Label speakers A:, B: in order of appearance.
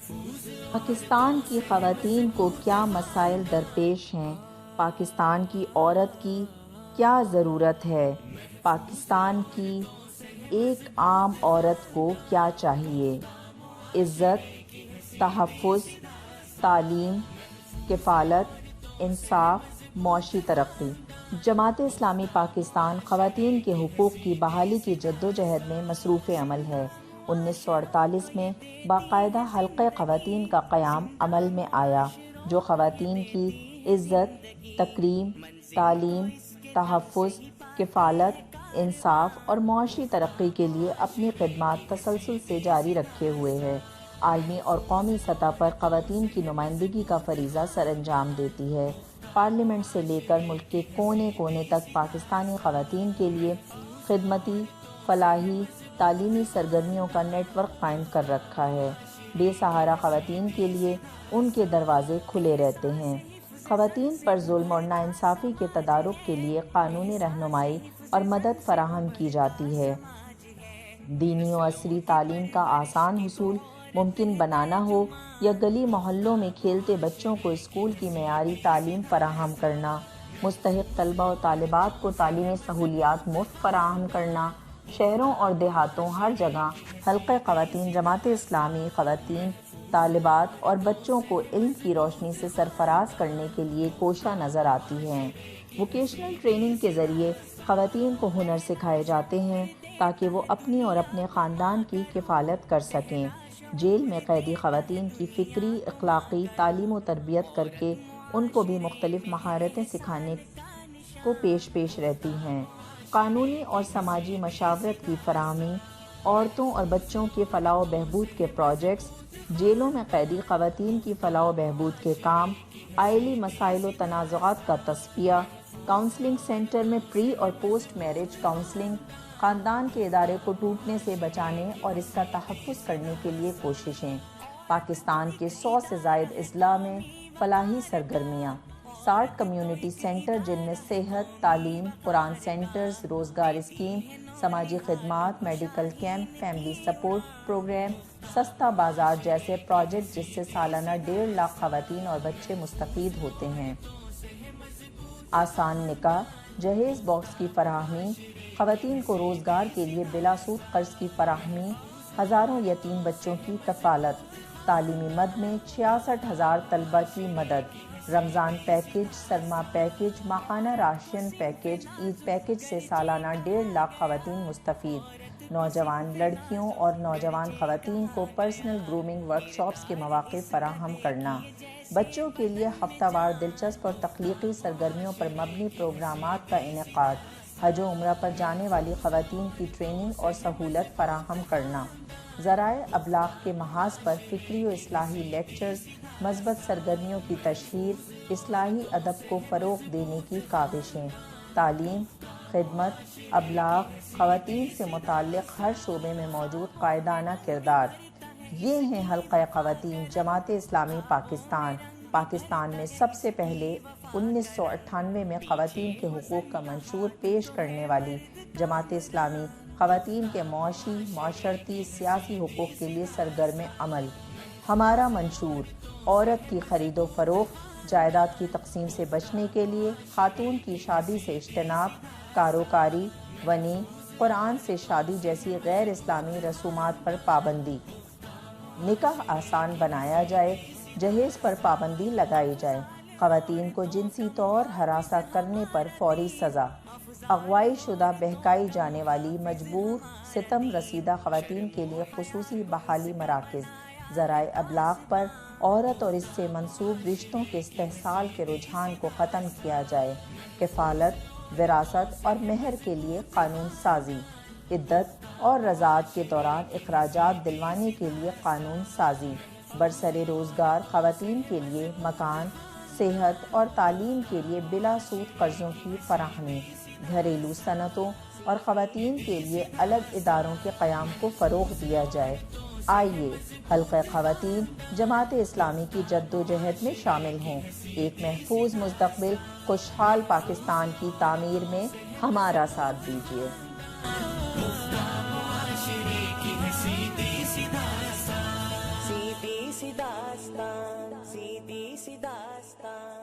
A: پاکستان کی خواتین کو کیا مسائل درپیش ہیں؟ پاکستان کی عورت کی کیا ضرورت ہے؟ پاکستان کی ایک عام عورت کو کیا چاہیے؟ عزت، تحفظ، تعلیم، کفالت، انصاف، معاشی ترقی۔ جماعت اسلامی پاکستان خواتین کے حقوق کی بحالی کی جدوجہد میں مصروف عمل ہے۔ 1948 میں باقاعدہ حلقہ خواتین کا قیام عمل میں آیا، جو خواتین کی عزت، تکریم، تعلیم، تحفظ، کفالت، انصاف اور معاشی ترقی کے لیے اپنی خدمات تسلسل سے جاری رکھے ہوئے ہے۔ عالمی اور قومی سطح پر خواتین کی نمائندگی کا فریضہ سر انجام دیتی ہے۔ پارلیمنٹ سے لے کر ملک کے کونے کونے تک پاکستانی خواتین کے لیے خدمتی، فلاحی، تعلیمی سرگرمیوں کا نیٹ ورک قائم کر رکھا ہے۔ بے سہارا خواتین کے لیے ان کے دروازے کھلے رہتے ہیں۔ خواتین پر ظلم اور ناانصافی کے تدارک کے لیے قانونی رہنمائی اور مدد فراہم کی جاتی ہے۔ دینی و عصری تعلیم کا آسان حصول ممکن بنانا ہو یا گلی محلوں میں کھیلتے بچوں کو اسکول کی معیاری تعلیم فراہم کرنا، مستحق طلبہ و طالبات کو تعلیمی سہولیات مفت فراہم کرنا، شہروں اور دیہاتوں ہر جگہ حلقہ خواتین جماعت اسلامی خواتین، طالبات اور بچوں کو علم کی روشنی سے سرفراز کرنے کے لیے کوشاں نظر آتی ہیں۔ ووکیشنل ٹریننگ کے ذریعے خواتین کو ہنر سکھائے جاتے ہیں تاکہ وہ اپنی اور اپنے خاندان کی کفالت کر سکیں۔ جیل میں قیدی خواتین کی فکری، اخلاقی تعلیم و تربیت کر کے ان کو بھی مختلف مہارتیں سکھانے کو پیش رہتی ہیں۔ قانونی اور سماجی مشاورت کی فراہمی، عورتوں اور بچوں کے فلاح و بہبود کے پروجیکٹس، جیلوں میں قیدی خواتین کی فلاح و بہبود کے کام، عائلی مسائل و تنازعات کا تصفیہ، کاؤنسلنگ سینٹر میں پری اور پوسٹ میرج کاؤنسلنگ، خاندان کے ادارے کو ٹوٹنے سے بچانے اور اس کا تحفظ کرنے کے لیے کوششیں۔ پاکستان کے 100 سے زائد اضلاع میں فلاحی سرگرمیاں، 60 کمیونٹی سینٹر جن میں صحت، تعلیم، قرآن سینٹرز، روزگار اسکیم، سماجی خدمات، medical camp, family support programme, سستا بازار جیسے پروجیکٹ جس سے سالانہ 1.5 لاکھ خواتین اور بچے مستفید ہوتے ہیں۔ آسان نکاح، جہیز باکس کی فراہمی، خواتین کو روزگار کے لیے بلا سود قرض کی فراہمی، ہزاروں یتیم بچوں کی کفالت، تعلیمی مد میں 66,000 طلبہ کی مدد، رمضان پیکج، سرما پیکج، ماہانہ راشن پیکج، عید پیکج سے سالانہ 1.5 لاکھ خواتین مستفید، نوجوان لڑکیوں اور نوجوان خواتین کو پرسنل گرومنگ ورکشاپس کے مواقع فراہم کرنا، بچوں کے لیے ہفتہ وار دلچسپ اور تخلیقی سرگرمیوں پر مبنی پروگرامات کا انعقاد، حج و عمرہ پر جانے والی خواتین کی ٹریننگ اور سہولت فراہم کرنا، ذرائع ابلاغ کے محاذ پر فکری و اصلاحی لیکچرز، مثبت سرگرمیوں کی تشہیر، اصلاحی ادب کو فروغ دینے کی کاوشیں، تعلیم، خدمت، ابلاغ، خواتین سے متعلق ہر شعبے میں موجود قائدانہ کردار۔ یہ ہیں حلقہ خواتین جماعت اسلامی پاکستان۔ پاکستان میں سب سے پہلے 1998 میں خواتین کے حقوق کا منشور پیش کرنے والی جماعت اسلامی خواتین کے معاشی، معاشرتی، سیاسی حقوق کے لیے سرگرم عمل۔ ہمارا منشور: عورت کی خرید و فروخت، جائیداد کی تقسیم سے بچنے کے لیے، خاتون کی شادی سے اجتناب، کاروکاری، ونی، قرآن سے شادی جیسی غیر اسلامی رسومات پر پابندی، نکاح آسان بنایا جائے، جہیز پر پابندی لگائی جائے، خواتین کو جنسی طور ہراساں کرنے پر فوری سزا، اغوائی شدہ بہکائی جانے والی مجبور ستم رسیدہ خواتین کے لیے خصوصی بحالی مراکز، ذرائع ابلاغ پر عورت اور اس سے منسوب رشتوں کے استحصال کے رجحان کو ختم کیا جائے، کفالت، وراثت اور مہر کے لیے قانون سازی، عدت اور رضاعت کے دوران اخراجات دلوانے کے لیے قانون سازی، برسر روزگار خواتین کے لیے مکان، صحت اور تعلیم کے لیے بلا سود قرضوں کی فراہمی، گھریلو صنعتوں اور خواتین کے لیے الگ اداروں کے قیام کو فروغ دیا جائے۔ آئیے حلقہ خواتین جماعت اسلامی کی جدوجہد میں شامل ہوں، ایک محفوظ مستقبل، خوشحال پاکستان کی تعمیر میں ہمارا ساتھ دیجیے۔
B: سیدھی سی داستان، سیدھی سی داستان.